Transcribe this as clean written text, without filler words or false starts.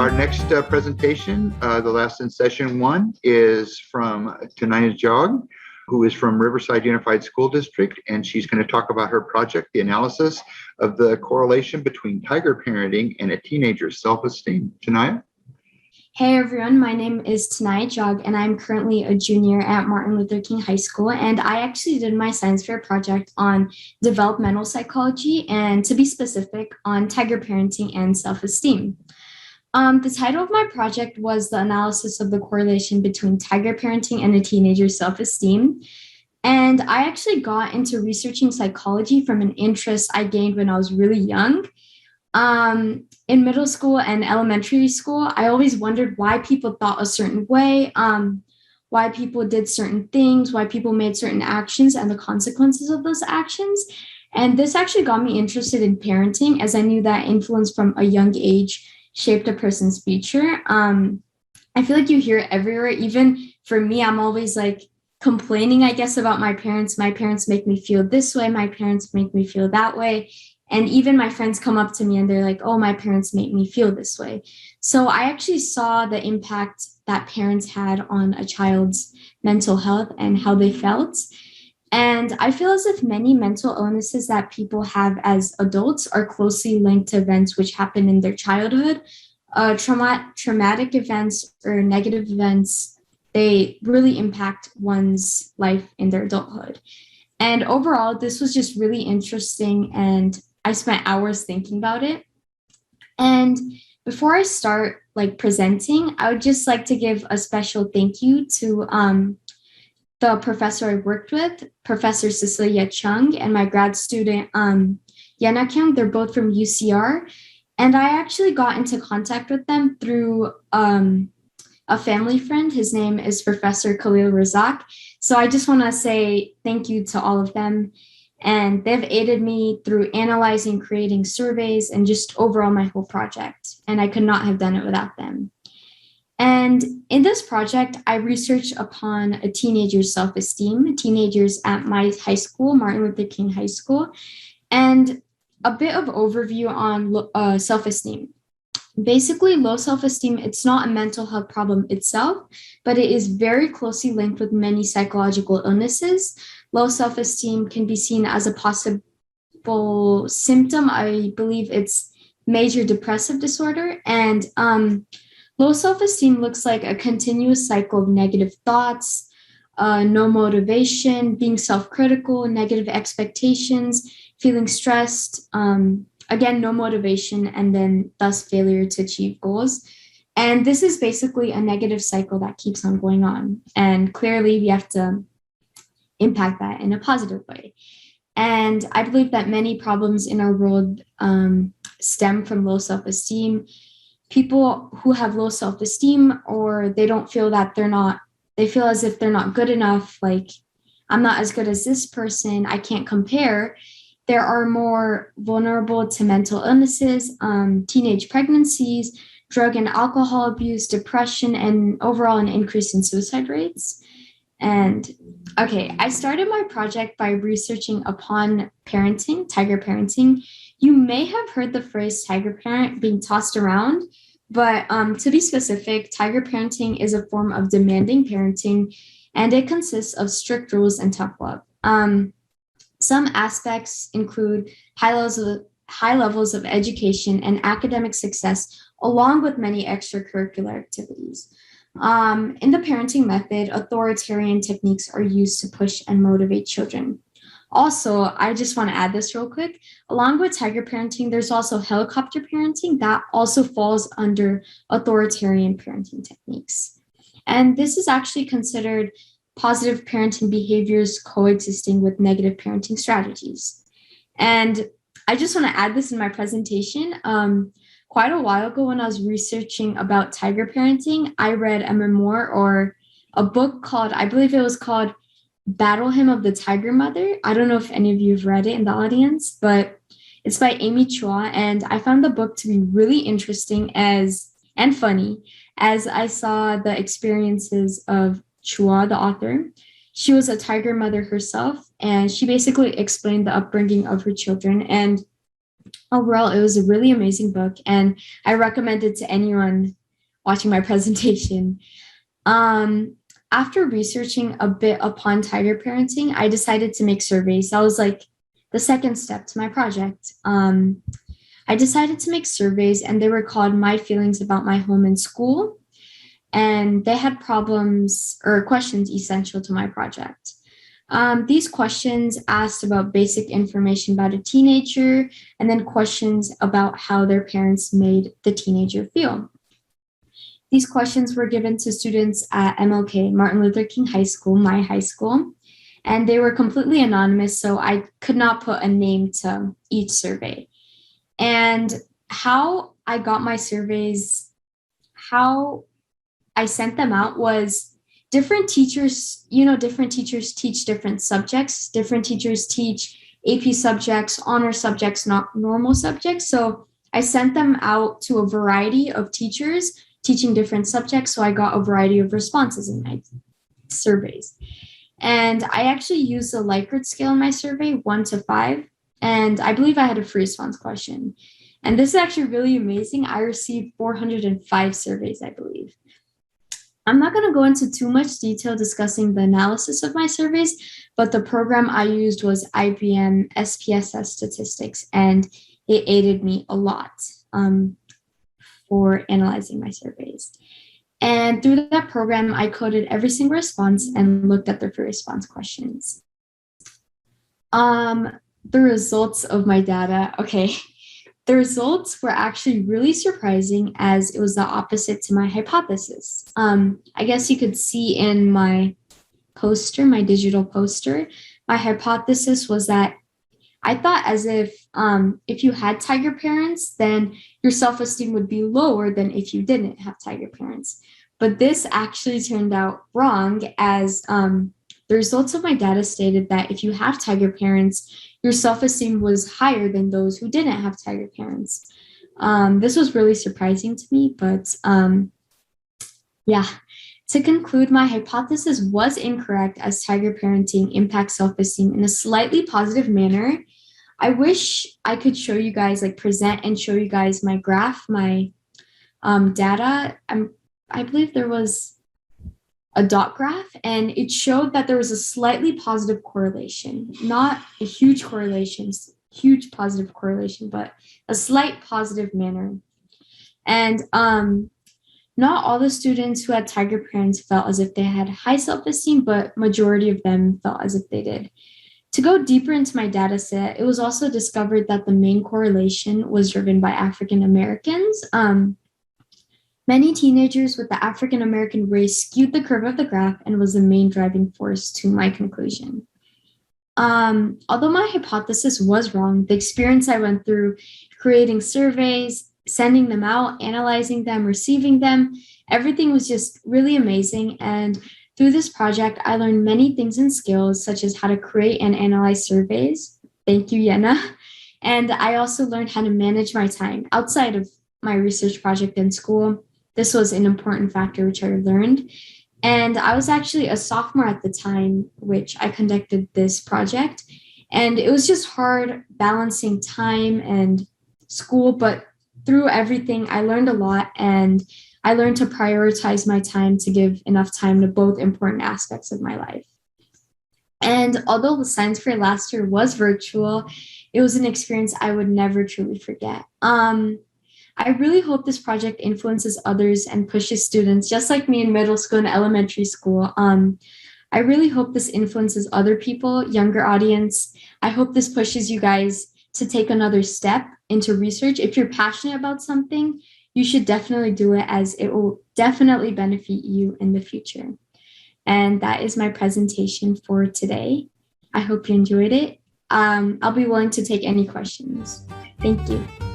Our next presentation, the last in session one, is from Tanaya Jog, who is from Riverside Unified School District, and she's going to talk about her project, the analysis of the correlation between tiger parenting and a teenager's self-esteem. Tanaya? Hey everyone, my name is Tanaya Jog, and I'm currently a junior at Martin Luther King High School. And I actually did my science fair project on developmental psychology, and to be specific, on tiger parenting and self-esteem. The title of my project was the analysis of the correlation between tiger parenting and a teenager's self-esteem. And I actually got into researching psychology from an interest I gained when I was really young. In middle school and elementary school, I always wondered why people thought a certain way, why people did certain things, why people made certain actions, and the consequences of those actions. And this actually got me interested in parenting, as I knew that influence from a young age shaped a person's future. I feel like you hear it everywhere. Even for me, I'm always like complaining, I guess, about my parents. My parents make me feel this way. My parents make me feel that way. And even my friends come up to me and they're like, oh, my parents make me feel this way. So I actually saw the impact that parents had on a child's mental health and how they felt. And I feel as if many mental illnesses that people have as adults are closely linked to events which happen in their childhood. Traumatic events or negative events, they really impact one's life in their adulthood. And overall, this was just really interesting, and I spent hours thinking about it. And before I start presenting, I would just like to give a special thank you to the professor I worked with, Professor Cecilia Chung, and my grad student, Yena Kyung. They're both from UCR. And I actually got into contact with them through a family friend. His name is Professor Khalil Razak. So I just want to say thank you to all of them. And they've aided me through analyzing, creating surveys, and just overall my whole project. And I could not have done it without them. And in this project, I researched upon a teenager's self-esteem, teenagers at my high school, Martin Luther King High School, and a bit of overview on self-esteem. Basically, low self-esteem, it's not a mental health problem itself, but it is very closely linked with many psychological illnesses. Low self-esteem can be seen as a possible symptom. I believe it's major depressive disorder. And low self-esteem looks like a continuous cycle of negative thoughts, no motivation, being self-critical, negative expectations, feeling stressed, again, no motivation, and then thus failure to achieve goals. And this is basically a negative cycle that keeps on going on. And clearly we have to impact that in a positive way. And I believe that many problems in our world stem from low self-esteem. People who have low self-esteem, or they don't feel that they feel as if they're not good enough, like I'm not as good as this person, I can't compare. There are more vulnerable to mental illnesses, teenage pregnancies, drug and alcohol abuse, depression, and overall an increase in suicide rates. And okay, I started my project by researching upon parenting, tiger parenting. You may have heard the phrase tiger parent being tossed around, but to be specific, tiger parenting is a form of demanding parenting, and it consists of strict rules and tough love. Some aspects include high levels of education and academic success, along with many extracurricular activities. In the parenting method, authoritarian techniques are used to push and motivate children. Also, I just want to add this real quick. Along with tiger parenting, there's also helicopter parenting that also falls under authoritarian parenting techniques. And this is actually considered positive parenting behaviors coexisting with negative parenting strategies. And I just want to add this in my presentation. Quite a while ago, when I was researching about tiger parenting, I read a memoir or a book called, I believe it was called Battle Hymn of the Tiger Mother. I don't know if any of you have read it in the audience, but it's by Amy Chua. And I found the book to be really interesting and funny, as I saw the experiences of Chua, the author. She was a tiger mother herself, and she basically explained the upbringing of her children. And Overall, it was a really amazing book, and I recommend it to anyone watching my presentation. Um, After researching a bit upon tiger parenting, I decided to make surveys. That was like the second step to my project. I decided to make surveys, and they were called My Feelings About My Home and School. And they had problems or questions essential to my project. These questions asked about basic information about a teenager and then questions about how their parents made the teenager feel. These questions were given to students at MLK, Martin Luther King High School, my high school, and they were completely anonymous, so I could not put a name to each survey. And how I got my surveys, how I sent them out was different teachers, different teachers teach different subjects. Different teachers teach AP subjects, honor subjects, not normal subjects. So I sent them out to a variety of teachers teaching different subjects. So I got a variety of responses in my surveys. And I actually used the Likert scale in my survey, 1 to 5. And I believe I had a free response question. And this is actually really amazing. I received 405 surveys, I believe. I'm not going to go into too much detail discussing the analysis of my surveys, but the program I used was IBM SPSS Statistics, and it aided me a lot for analyzing my surveys. And through that program, I coded every single response and looked at the free response questions. The results of my data, okay. The results were actually really surprising as it was the opposite to my hypothesis. I guess you could see in my poster, my digital poster, my hypothesis was that I thought as if you had tiger parents, then your self-esteem would be lower than if you didn't have tiger parents. But this actually turned out wrong as the results of my data stated that if you have tiger parents, your self-esteem was higher than those who didn't have tiger parents. This was really surprising to me, but yeah. To conclude, my hypothesis was incorrect as tiger parenting impacts self-esteem in a slightly positive manner. I wish I could show you guys, present and show you guys my graph, my data. I believe there was a dot graph, and it showed that there was a slightly positive correlation, not a huge correlation, huge positive correlation, but a slight positive manner. And not all the students who had tiger parents felt as if they had high self-esteem, but majority of them felt as if they did. To go deeper into my data set, it was also discovered that the main correlation was driven by African Americans. Many teenagers with the African American race skewed the curve of the graph and was the main driving force to my conclusion. Although my hypothesis was wrong, the experience I went through creating surveys, sending them out, analyzing them, receiving them, everything was just really amazing. And through this project, I learned many things and skills, such as how to create and analyze surveys. Thank you, Yenna. And I also learned how to manage my time outside of my research project in school. This was an important factor which I learned. And I was actually a sophomore at the time, which I conducted this project. And it was just hard balancing time and school, but through everything, I learned a lot, and I learned to prioritize my time to give enough time to both important aspects of my life. And although the science fair last year was virtual, it was an experience I would never truly forget. I really hope this project influences others and pushes students, just like me in middle school and elementary school. I really hope this influences other people, younger audience. I hope this pushes you guys to take another step into research. If you're passionate about something, you should definitely do it, as it will definitely benefit you in the future. And that is my presentation for today. I hope you enjoyed it. I'll be willing to take any questions. Thank you.